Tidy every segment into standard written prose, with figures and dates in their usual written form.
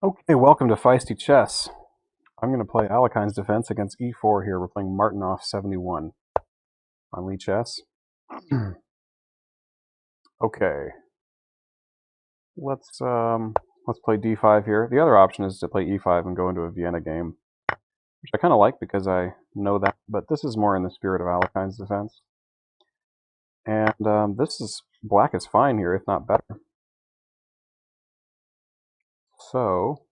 Okay, welcome to Feisty Chess. I'm going to play Alekhine's Defense against e4 here. We're playing Martinov 71 on Lee Chess. Okay, let's play d5 here. The other option is to play e5 and go into a Vienna game, which I kind of like because I know that, but this is more in the spirit of Alekhine's Defense. And black is fine here, if not better. So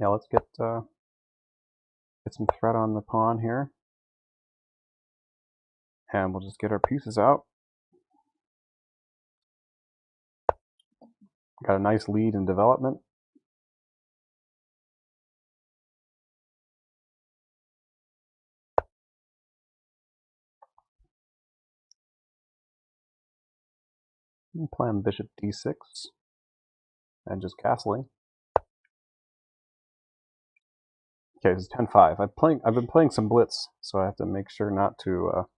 yeah, let's get some threat on the pawn here, and we'll just get our pieces out. Got a nice lead in development. Playing bishop d6 and just castling. Okay, this is 10-5. I've been playing some blitz, so I have to make sure not to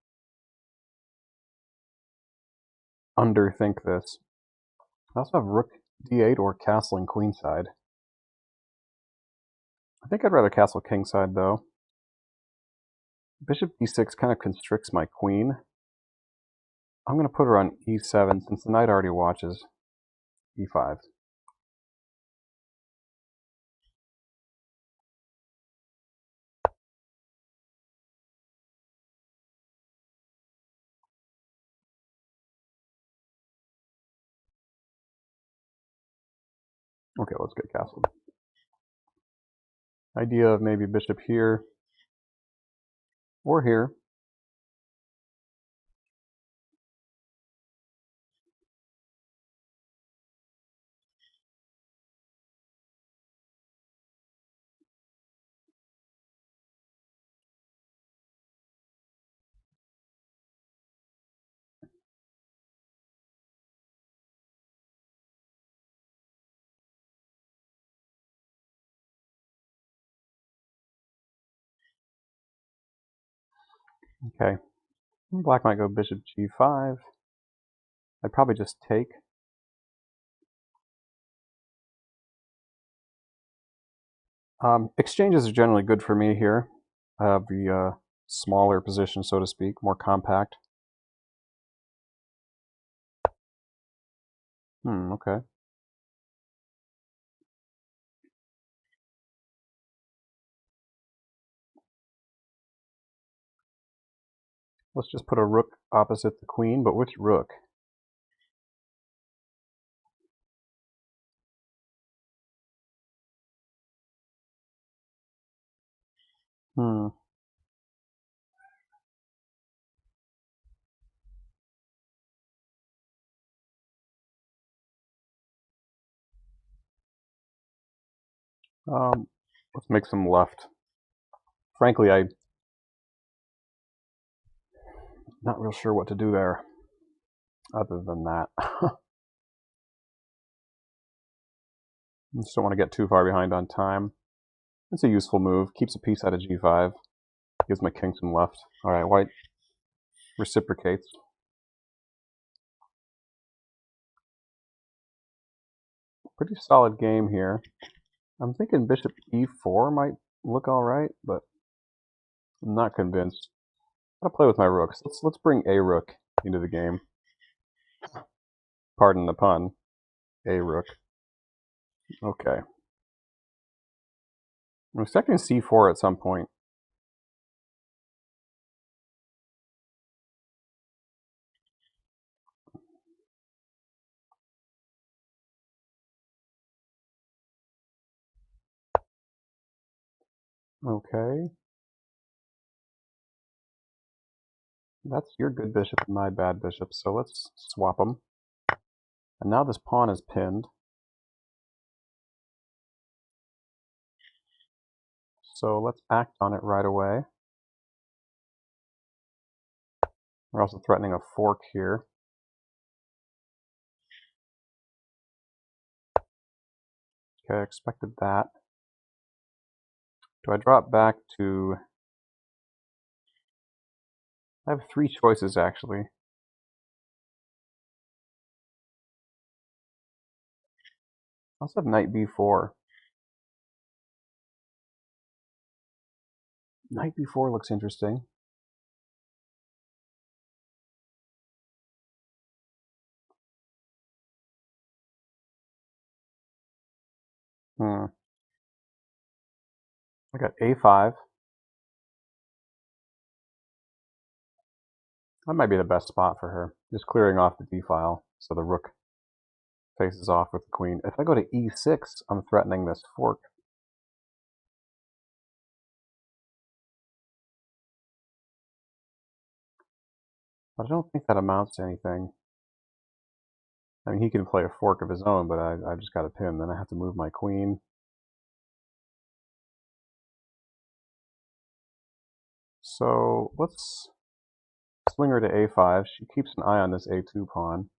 underthink this. I also have rook d8 or castling queenside. I think I'd rather castle kingside though. Bishop d6 kind of constricts my queen. I'm going to put her on e7 since the knight already watches e5. Okay, let's get castled. Idea of maybe bishop here or here. Okay, black might go bishop g5. I'd probably just take. Exchanges are generally good for me here. I have the smaller position, so to speak, more compact. Okay. Let's just put a rook opposite the queen, but which rook? Hmm. Let's make some left. Frankly, I'm not real sure what to do there other than that. I just don't want to get too far behind on time. It's a useful move. Keeps a piece out of g5. Gives my king some left. Alright, white reciprocates. Pretty solid game here. I'm thinking bishop e4 might look alright, but I'm not convinced. I'll play with my rooks. Let's bring a rook into the game. Pardon the pun. A rook. Okay. I'm expecting c4 at some point. Okay. That's your good bishop and my bad bishop, so let's swap them. And now this pawn is pinned. So let's act on it right away. We're also threatening a fork here. Okay, I expected that. Do I drop back to... I have three choices, actually. I also have knight b4. Knight b4 looks interesting. I got a5. That might be the best spot for her. Just clearing off the d file so the rook faces off with the queen. If I go to e6, I'm threatening this fork. But I don't think that amounts to anything. I mean, he can play a fork of his own, but I just got a pin. Then I have to move my queen. So let's swing her to a5. She keeps an eye on this a2 pawn.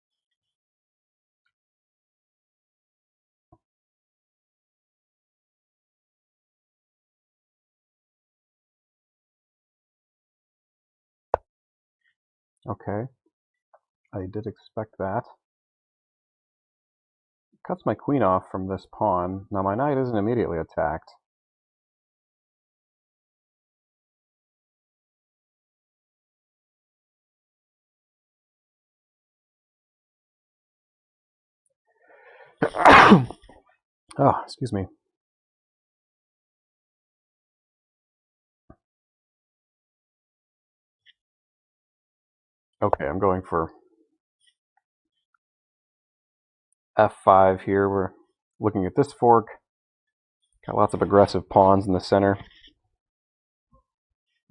Okay, I did expect that. Cuts my queen off from this pawn. Now my knight isn't immediately attacked. Oh, excuse me. Okay, I'm going for f5 here. We're looking at this fork. Got lots of aggressive pawns in the center,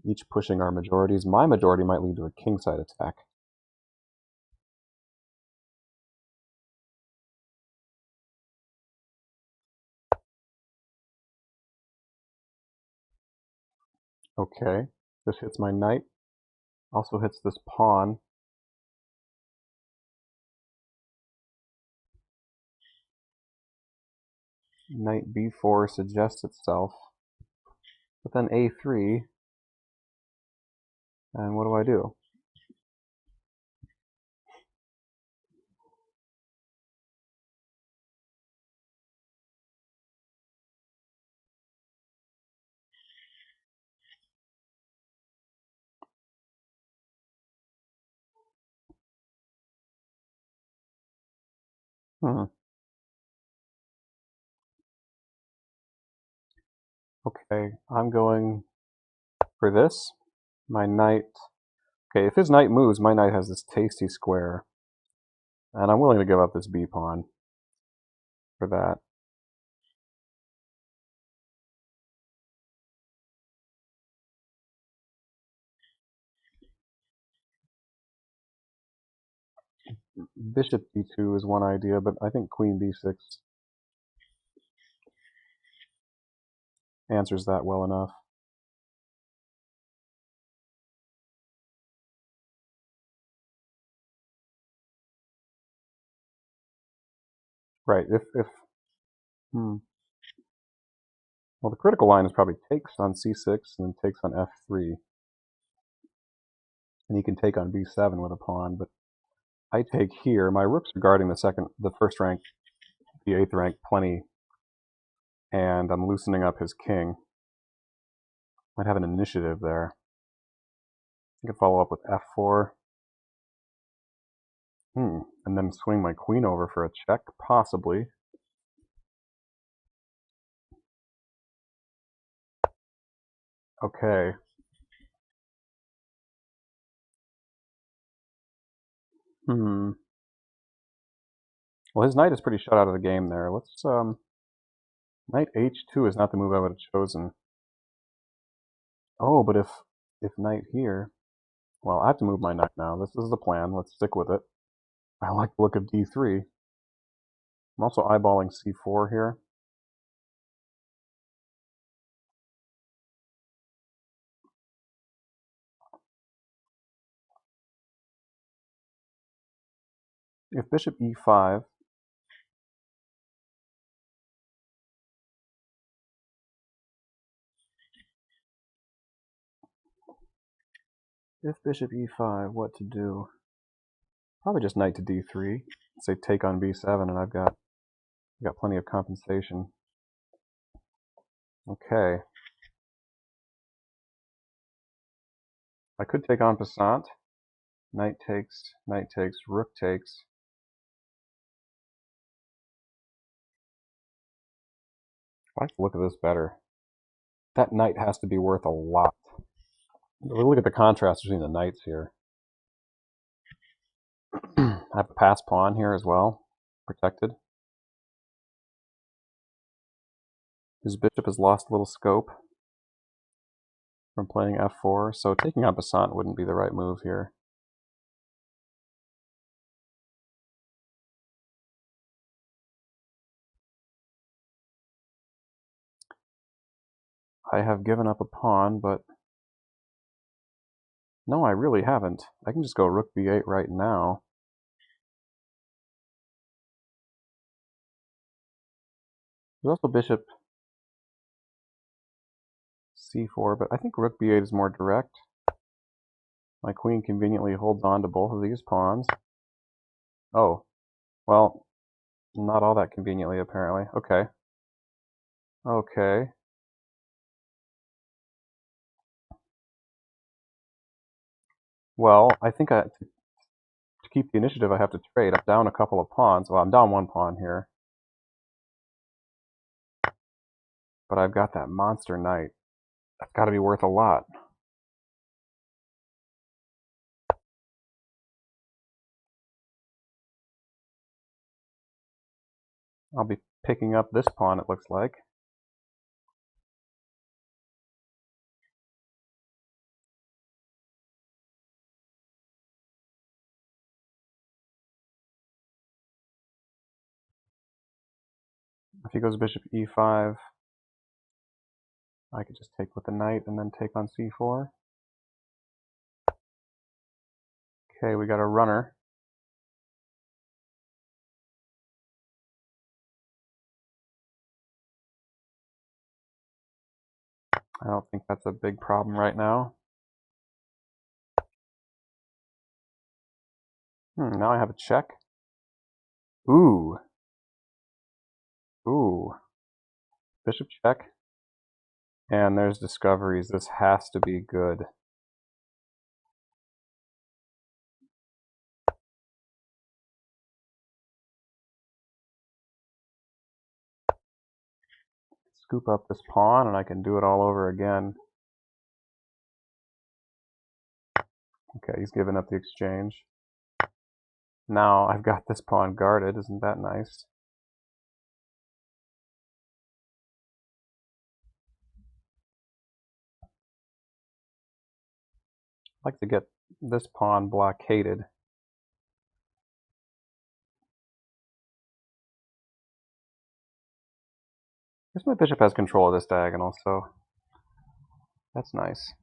each pushing our majorities. My majority might lead to a kingside attack. Okay, this hits my knight. Also hits this pawn. Knight b4 suggests itself. But then a3. And what do I do? Okay, I'm going for this. My knight. Okay, if his knight moves, my knight has this tasty square. And I'm willing to give up this b pawn for that. Bishop b2 is one idea, but I think queen b6 answers that well enough. Right, well, the critical line is probably takes on c6 and then takes on f3. And he can take on b7 with a pawn, but I take here. My rooks are guarding the first rank, the 8th rank plenty, and I'm loosening up his king. Might have an initiative there. I could follow up with f4. And then swing my queen over for a check, possibly. Okay. Well, his knight is pretty shut out of the game there. Let's, knight h2 is not the move I would have chosen. Oh, but if knight here, well, I have to move my knight now. This is the plan. Let's stick with it. I like the look of d3. I'm also eyeballing c4 here. If bishop e5, what to do? Probably just knight to d3. Say take on b7, and I've got We got plenty of compensation. Okay. I could take on passant. Knight takes, rook takes. I like to look at this better. That knight has to be worth a lot. Look at the contrast between the knights here. I have a pass pawn here as well, protected. His bishop has lost a little scope from playing f4, so taking on passant wouldn't be the right move here. I have given up a pawn, but no, I really haven't. I can just go rook b8 right now. There's also bishop c4, but I think rook b8 is more direct. My queen conveniently holds on to both of these pawns. Oh, well, not all that conveniently, apparently. Okay. Okay. Well, I think to keep the initiative, I have to trade. I'm down a couple of pawns. Well, I'm down one pawn here. But I've got that monster knight. That's got to be worth a lot. I'll be picking up this pawn, it looks like. If he goes bishop e5, I could just take with the knight and then take on c4. Okay, we got a runner. I don't think that's a big problem right now. Now I have a check. Ooh. Ooh. Bishop check. And there's discoveries. This has to be good. Scoop up this pawn and I can do it all over again. Okay, he's given up the exchange. Now I've got this pawn guarded. Isn't that nice? I'd like to get this pawn blockaded. I guess my bishop has control of this diagonal, so that's nice.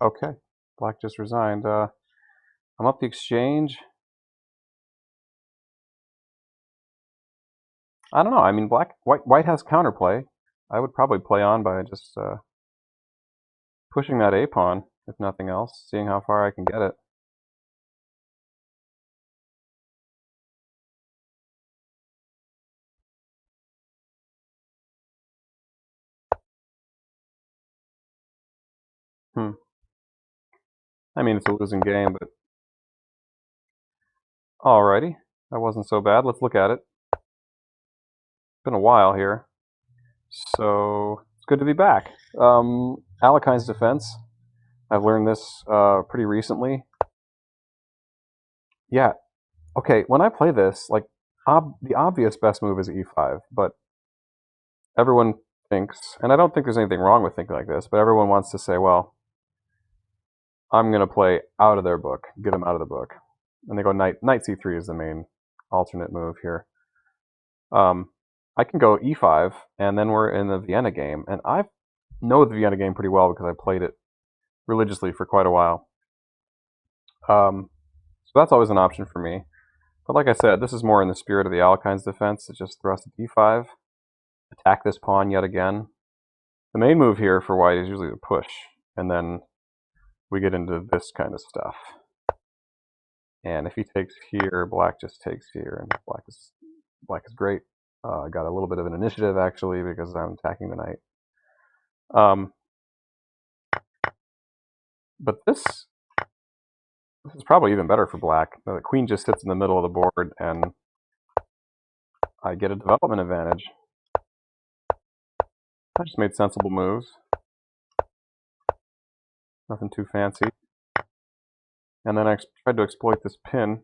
Okay, black just resigned. I'm up the exchange. I don't know. I mean, white has counterplay. I would probably play on by just pushing that a pawn, if nothing else, seeing how far I can get it. I mean, it's a losing game, but alrighty. That wasn't so bad. Let's look at it. It's been a while here. So, it's good to be back. Alekhine's Defense. I've learned this pretty recently. Yeah. Okay, when I play this, like, the obvious best move is e5, but everyone thinks, and I don't think there's anything wrong with thinking like this, but everyone wants to say, well, I'm going to play out of their book, get them out of the book. And they go knight c3 is the main alternate move here. I can go e5, and then we're in the Vienna game, and I know the Vienna game pretty well because I played it religiously for quite a while. So that's always an option for me. But like I said, this is more in the spirit of the Alekhine's Defense, to just thrust at d5, attack this pawn yet again. The main move here for white is usually the push, and then we get into this kind of stuff. And if he takes here, black just takes here, and black is great. I got a little bit of an initiative actually because I'm attacking the knight. But this is probably even better for black. The queen just sits in the middle of the board, and I get a development advantage. I just made sensible moves. Nothing too fancy. And then I tried to exploit this pin.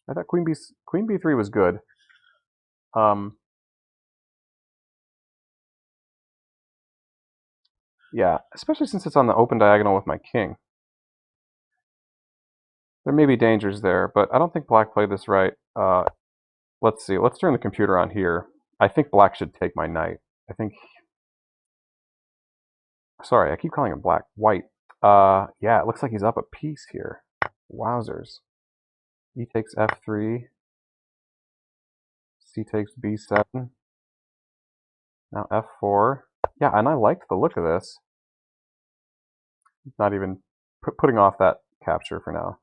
I thought queen b3 was good. Yeah, especially since it's on the open diagonal with my king. There may be dangers there, but I don't think black played this right. Let's see. Let's turn the computer on here. I think black should take my knight. I think... Sorry, I keep calling him black. White. Yeah, it looks like he's up a piece here. Wowzers. E takes f3. C takes b7. Now f4. Yeah, and I liked the look of this. Not even putting off that capture for now.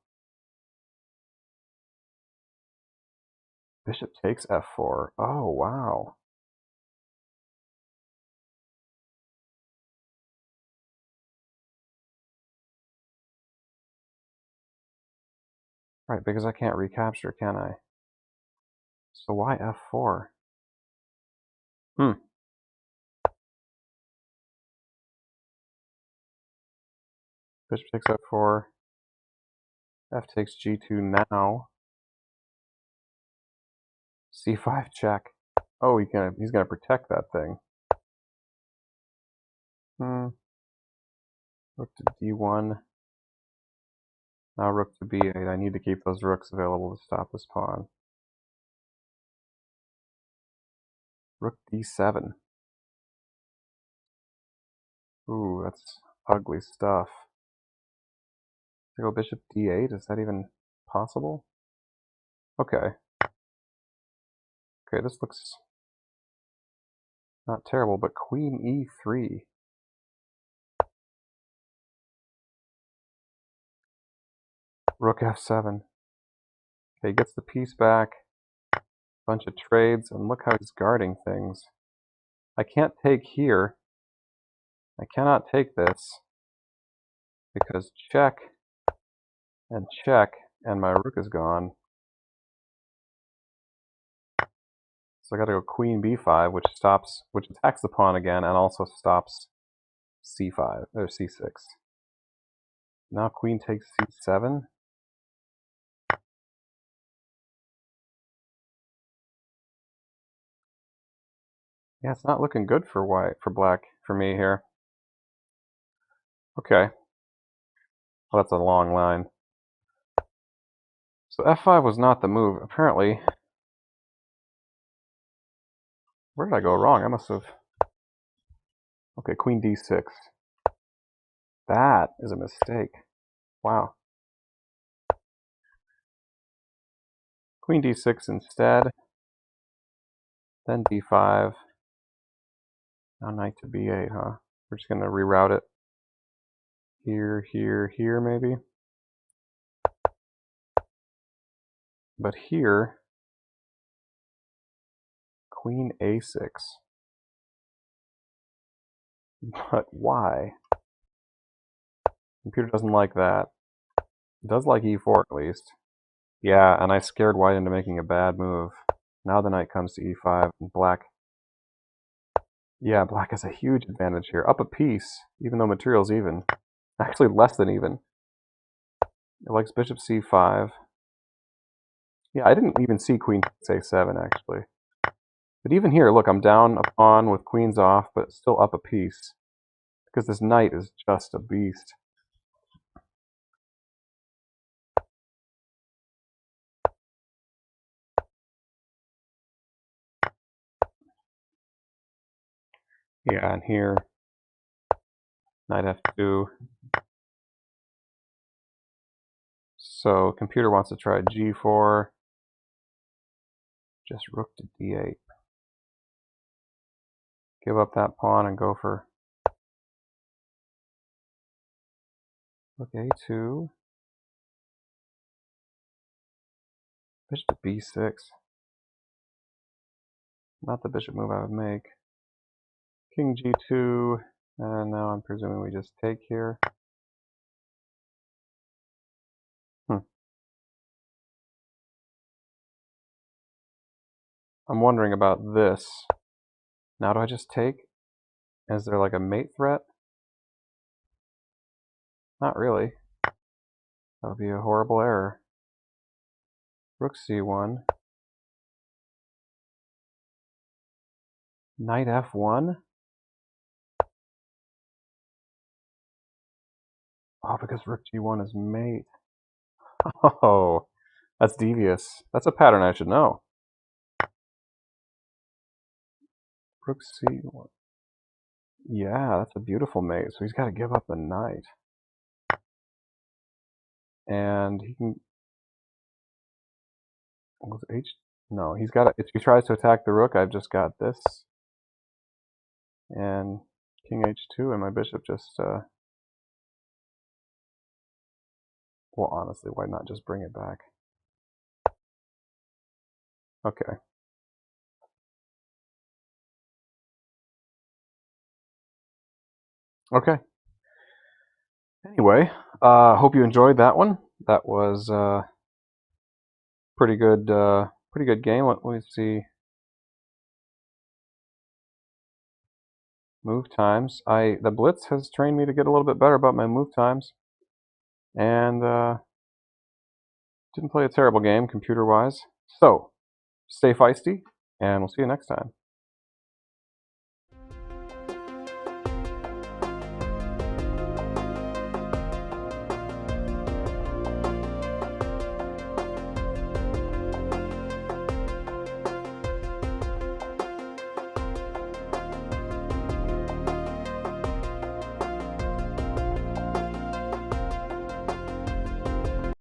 Bishop takes f4. Oh, wow. Right, because I can't recapture, can I? So why f4? Bishop takes f4. F takes g2 now. c5 check. Oh, he's gonna protect that thing. Rook to d1. Now rook to b8. I need to keep those rooks available to stop this pawn. Rook d7. Ooh, that's ugly stuff. To go bishop d8? Is that even possible? Okay. Okay, this looks not terrible, but queen e3. Rook f7. Okay, he gets the piece back. Bunch of trades, and look how he's guarding things. I can't take here. I cannot take this because check, and my rook is gone. So I got to go queen b5, which attacks the pawn again, and also stops c5 or c6. Now queen takes c7. Yeah, it's not looking good for black, for me here. Okay. Well, that's a long line. So f5 was not the move. Apparently, where did I go wrong? I must have... Okay, queen d6. That is a mistake. Wow. Queen d6 instead. Then d5. Now knight to b8, huh? We're just going to reroute it. Here, here, here, maybe. But here, queen a6. But why? Computer doesn't like that. It does like e4 at least. Yeah, and I scared white into making a bad move. Now the knight comes to e5, and black... Yeah, black has a huge advantage here. Up a piece, even though material's even. Actually, less than even. It likes bishop c5. Yeah, I didn't even see queen takes a7, actually. But even here, look, I'm down a pawn with queens off, but still up a piece. Because this knight is just a beast. Yeah, and here, knight f2. So computer wants to try g4. Just rook to d8. Give up that pawn and go for Rook a2. Bishop to b6. Not the bishop move I would make. King g2. And now I'm presuming we just take here. I'm wondering about this. Now do I just take? Is there like a mate threat? Not really. That would be a horrible error. Rook c1. Knight f1? Oh, because rook g1 is mate. Oh, that's devious. That's a pattern I should know. Rook c1. Yeah, that's a beautiful mate. So he's got to give up the knight. And he can... Was h... No, he's got to... If he tries to attack the rook, I've just got this. And king h2, and my bishop just... Well, honestly, why not just bring it back? Okay. Okay. Anyway, hope you enjoyed that one. That was pretty good game. Let me see. Move times. The Blitz has trained me to get a little bit better about my move times, and didn't play a terrible game computer-wise. So, stay feisty, and we'll see you next time.